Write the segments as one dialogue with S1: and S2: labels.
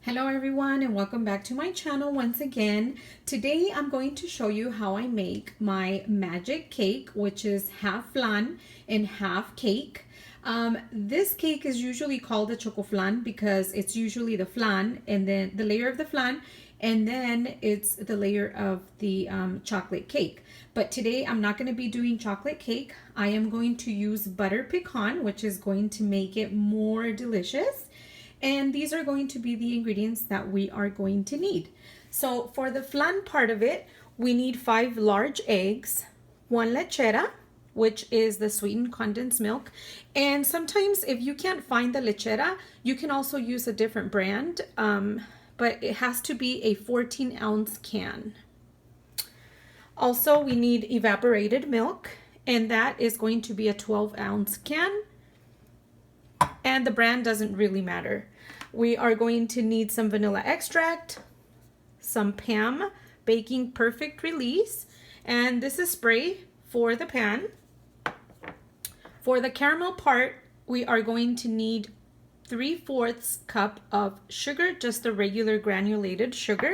S1: Hello everyone and welcome back to my channel once again. Today I'm going to show you how I make my magic cake, which is half flan and half cake. This cake is usually called a choco flan because it's usually the flan and then the layer of the flan and then it's the layer of the chocolate cake. But today I'm not going to be doing chocolate cake. I am going to use butter pecan, which is going to make it more delicious. And these are going to be the ingredients that we are going to need. So for the flan part of it, we need 5 large eggs, 1 lechera, which is the sweetened condensed milk. And sometimes if you can't find the lechera, you can also use a different brand, but it has to be a 14-ounce can. Also, we need evaporated milk, and that is going to be a 12-ounce can. And the brand doesn't really matter. We are going to need some vanilla extract, some Pam Baking Perfect Release, and this is spray for the pan. For the caramel part, we are going to need 3/4 cup of sugar, just the regular granulated sugar.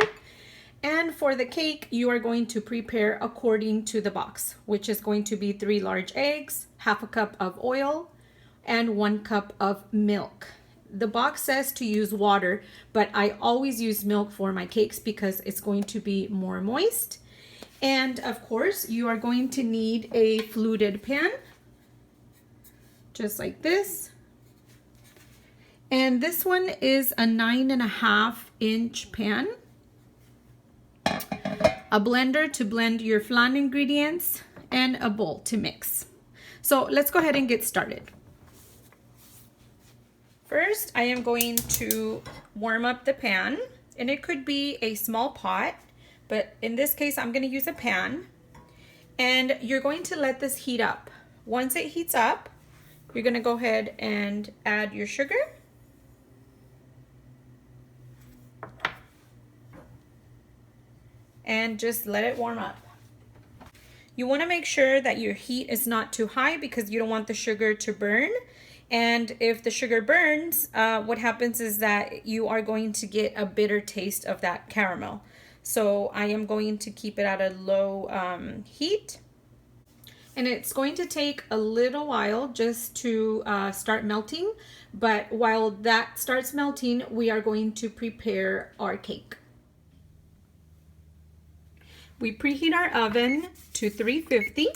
S1: And for the cake, you are going to prepare according to the box, which is going to be 3 large eggs, half a cup of oil, and 1 cup of milk. The box says to use water, but I always use milk for my cakes because it's going to be more moist. And of course, you are going to need a fluted pan, just like this. And this one is a 9.5-inch pan. A blender to blend your flan ingredients, and a bowl to mix. So let's go ahead and get started. First, I am going to warm up the pan, and it could be a small pot, but in this case, I'm going to use a pan. And you're going to let this heat up. Once it heats up, you're going to go ahead and add your sugar. And just let it warm up. You want to make sure that your heat is not too high because you don't want the sugar to burn. And if the sugar burns, what happens is that you are going to get a bitter taste of that caramel. So I am going to keep it at a low heat. And it's going to take a little while just to start melting. But while that starts melting, we are going to prepare our cake. We preheat our oven to 350.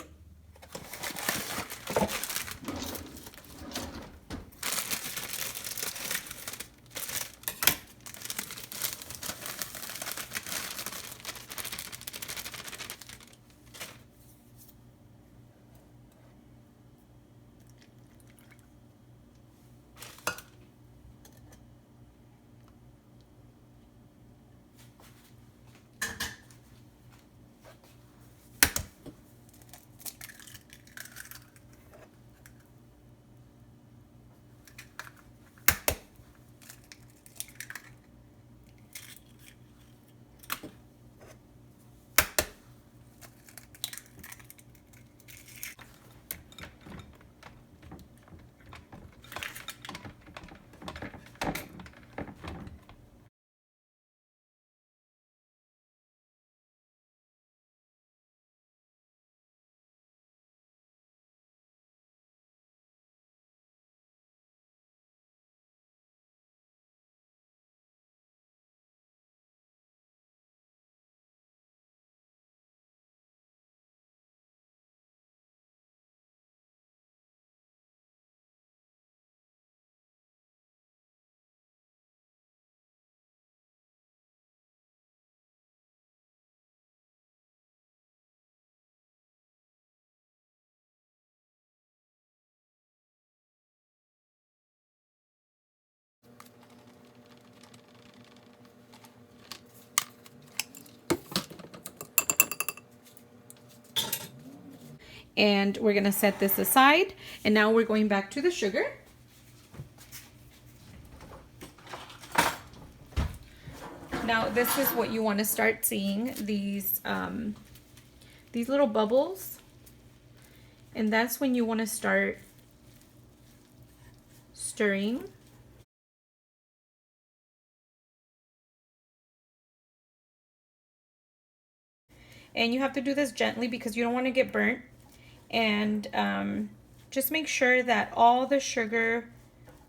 S1: And we're going to set this aside. And now we're going back to the sugar. Now this is what you want to start seeing, these little bubbles. And that's when you want to start stirring. And you have to do this gently because you don't want to get burnt. And just make sure that all the sugar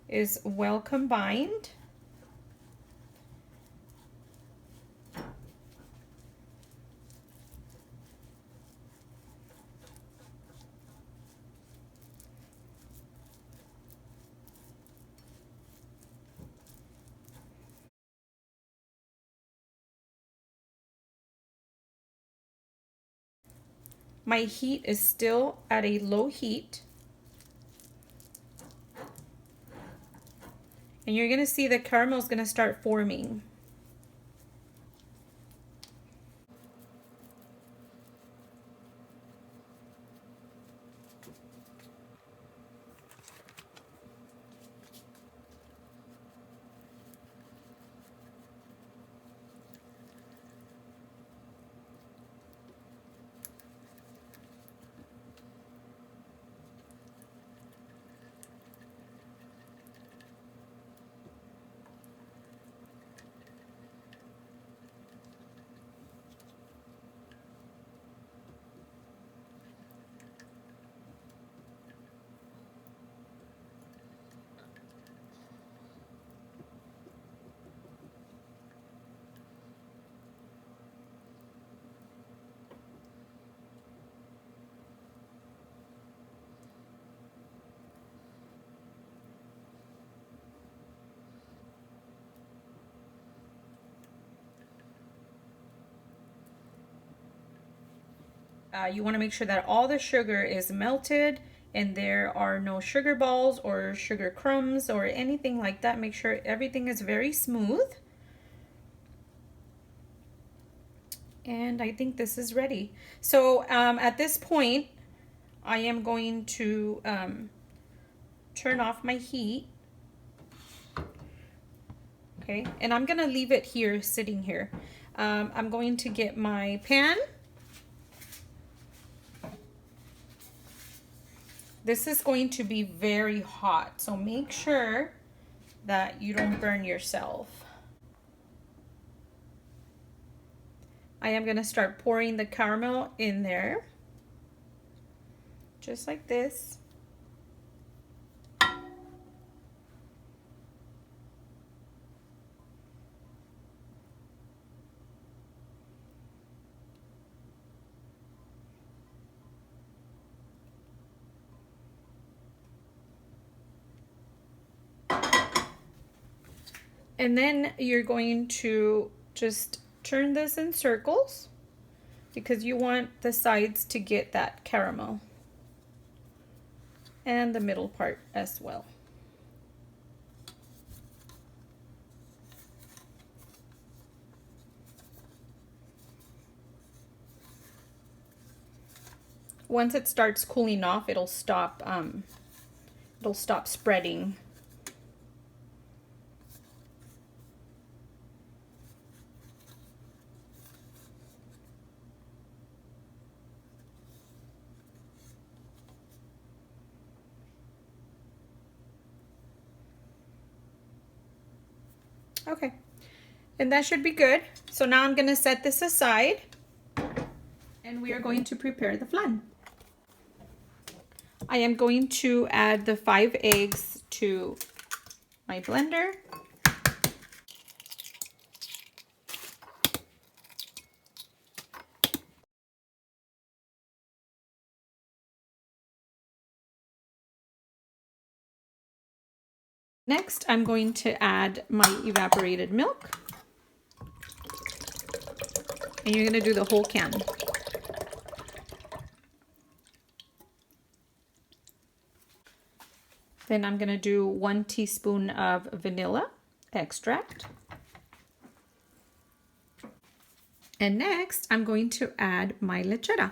S1: is well combined. My heat is still at a low heat. And you're gonna see the caramel is gonna start forming. You want to make sure that all the sugar is melted and there are no sugar balls or sugar crumbs or anything like that. Make sure everything is very smooth. And I think this is ready. So at this point, I am going to turn off my heat. Okay, and I'm gonna leave it here, sitting here. I'm going to get my pan. This is going to be very hot, so make sure that you don't burn yourself. I am gonna start pouring the caramel in there, just like this. And then you're going to just turn this in circles because you want the sides to get that caramel and the middle part as well. Once it starts cooling off, it'll stop spreading. Okay, and that should be good. So now I'm gonna set this aside and we are going to prepare the flan. I am going to add the 5 eggs to my blender. Next, I'm going to add my evaporated milk. And you're going to do the whole can. Then I'm going to do 1 teaspoon of vanilla extract. And next, I'm going to add my lechera.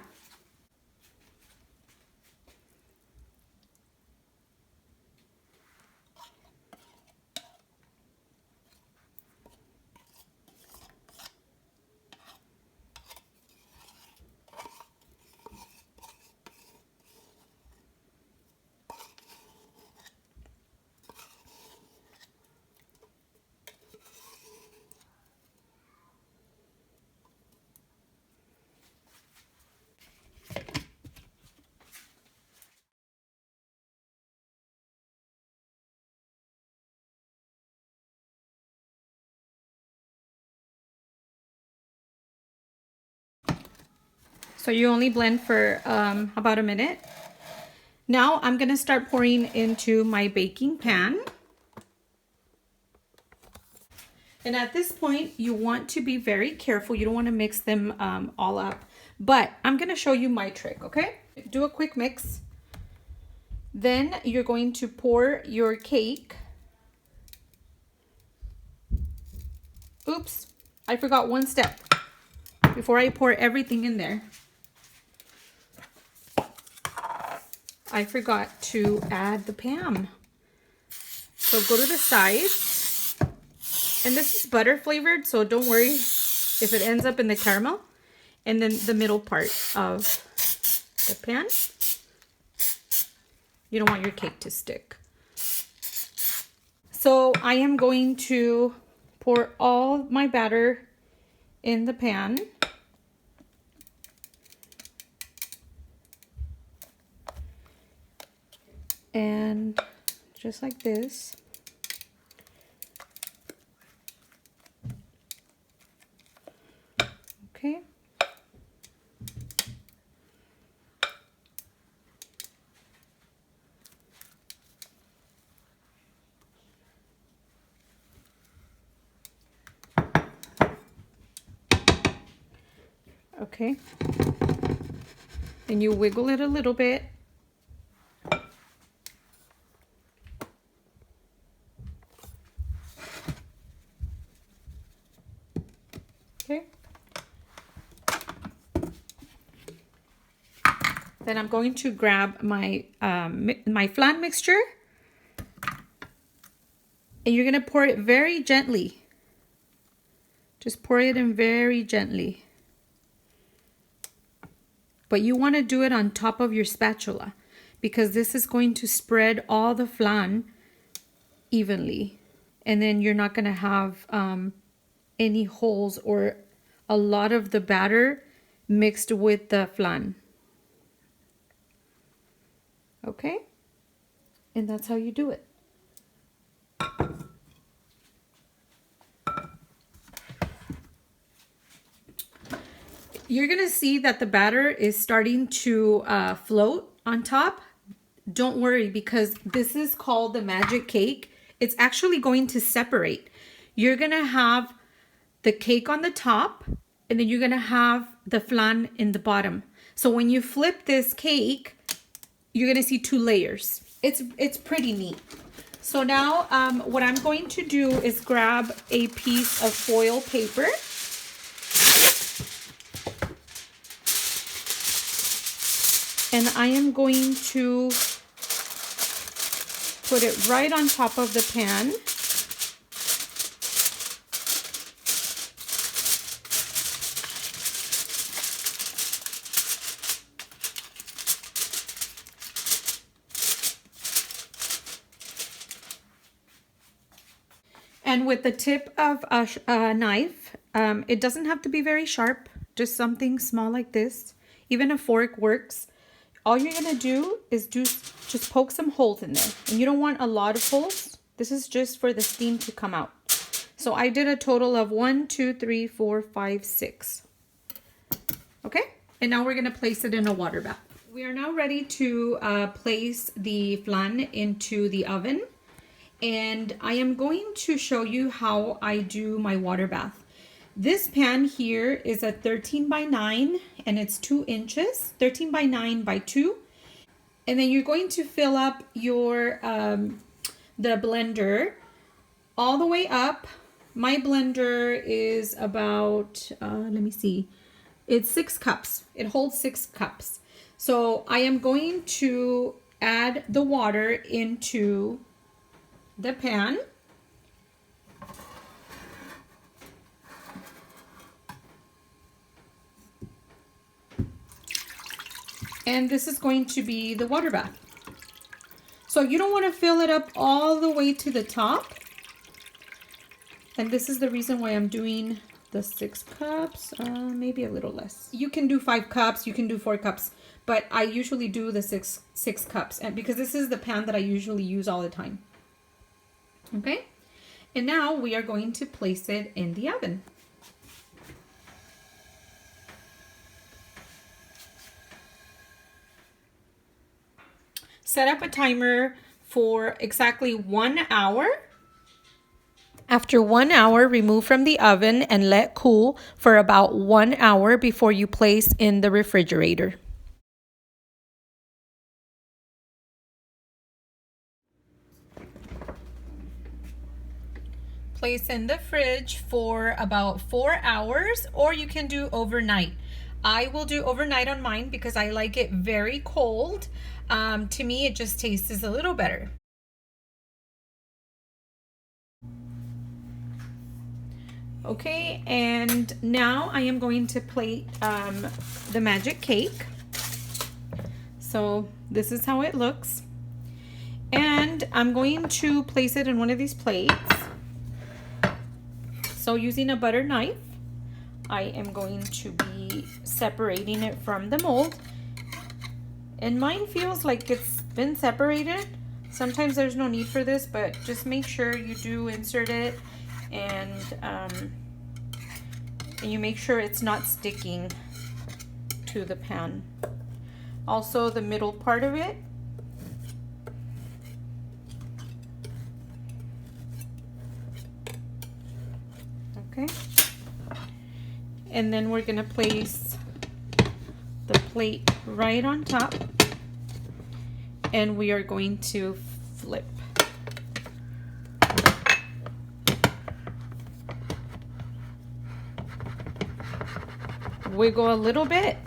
S1: So you only blend for about a minute. Now I'm gonna start pouring into my baking pan. And at this point, you want to be very careful. You don't want to mix them all up. But I'm going to show you my trick, okay? Do a quick mix. Then you're going to pour your cake. Oops, I forgot one step before I pour everything in there. I forgot to add the Pam. So go to the sides. And this is butter flavored, so don't worry if it ends up in the caramel. And then the middle part of the pan. You don't want your cake to stick. So I am going to pour all my batter in the pan. And just like this. Okay. Okay. And you wiggle it a little bit. Okay. Then I'm going to grab my my flan mixture, and you're gonna pour it very gently. Just pour it in very gently. But you want to do it on top of your spatula because this is going to spread all the flan evenly, and then you're not gonna have any holes or a lot of the batter mixed with the flan. Okay, and that's how you do it. You're gonna see that the batter is starting to float on top. Don't worry, because this is called the magic cake. It's actually going to separate. You're gonna have the cake on the top, and then you're gonna have the flan in the bottom. So when you flip this cake, you're gonna see two layers. It's pretty neat. So now what I'm going to do is grab a piece of foil paper. And I am going to put it right on top of the pan. And with the tip of a knife, it doesn't have to be very sharp, just something small like this. Even a fork works. All you're gonna do is just poke some holes in there. And you don't want a lot of holes. This is just for the steam to come out. So I did a total of 1, 2, 3, 4, 5, 6. Okay, and now we're gonna place it in a water bath. We are now ready to place the flan into the oven. And I am going to show you how I do my water bath. This pan here is a 13 by 9 and it's 2 inches, 13 by 9 by 2. And then you're going to fill up your the blender all the way up. My blender is about, let me see, it's 6 cups. It holds 6 cups. So I am going to add the water into the pan. And this is going to be the water bath. So you don't want to fill it up all the way to the top. And this is the reason why I'm doing the 6 cups, maybe a little less. You can do 5 cups, you can do 4 cups, but I usually do the six cups, and because this is the pan that I usually use all the time. Okay, and now we are going to place it in the oven. Set up a timer for exactly 1 hour. After 1 hour, remove from the oven and let cool for about 1 hour before you place in the refrigerator. Place in the fridge for about 4 hours, or you can do overnight. I will do overnight on mine because I like it very cold. To me, it just tastes a little better. Okay, and now I am going to plate the magic cake. So this is how it looks. And I'm going to place it in one of these plates. So using a butter knife, I am going to be separating it from the mold. And mine feels like it's been separated. Sometimes there's no need for this, but just make sure you do insert it and you make sure it's not sticking to the pan. Also the middle part of it. Okay. And then we're gonna place the plate right on top and we are going to flip. Wiggle a little bit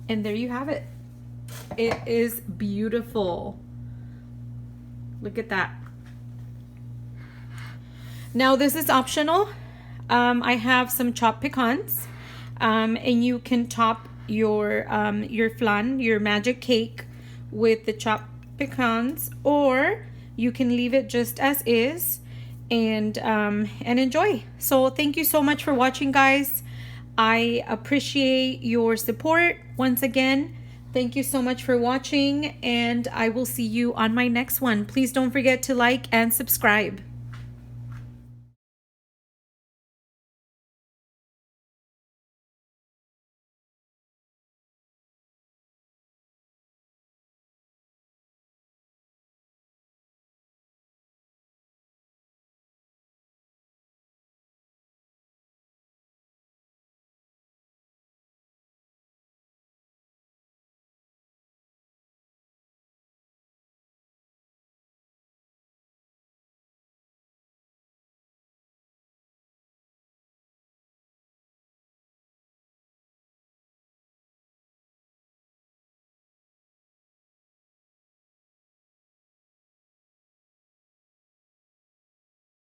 S1: and there you have it. It is beautiful. Look at that. Now this is optional. I have some chopped pecans, and you can top your flan, your magic cake, with the chopped pecans, or you can leave it just as is and enjoy. So thank you so much for watching, guys. I appreciate your support once again. Thank you so much for watching, and I will see you on my next one. Please don't forget to like and subscribe.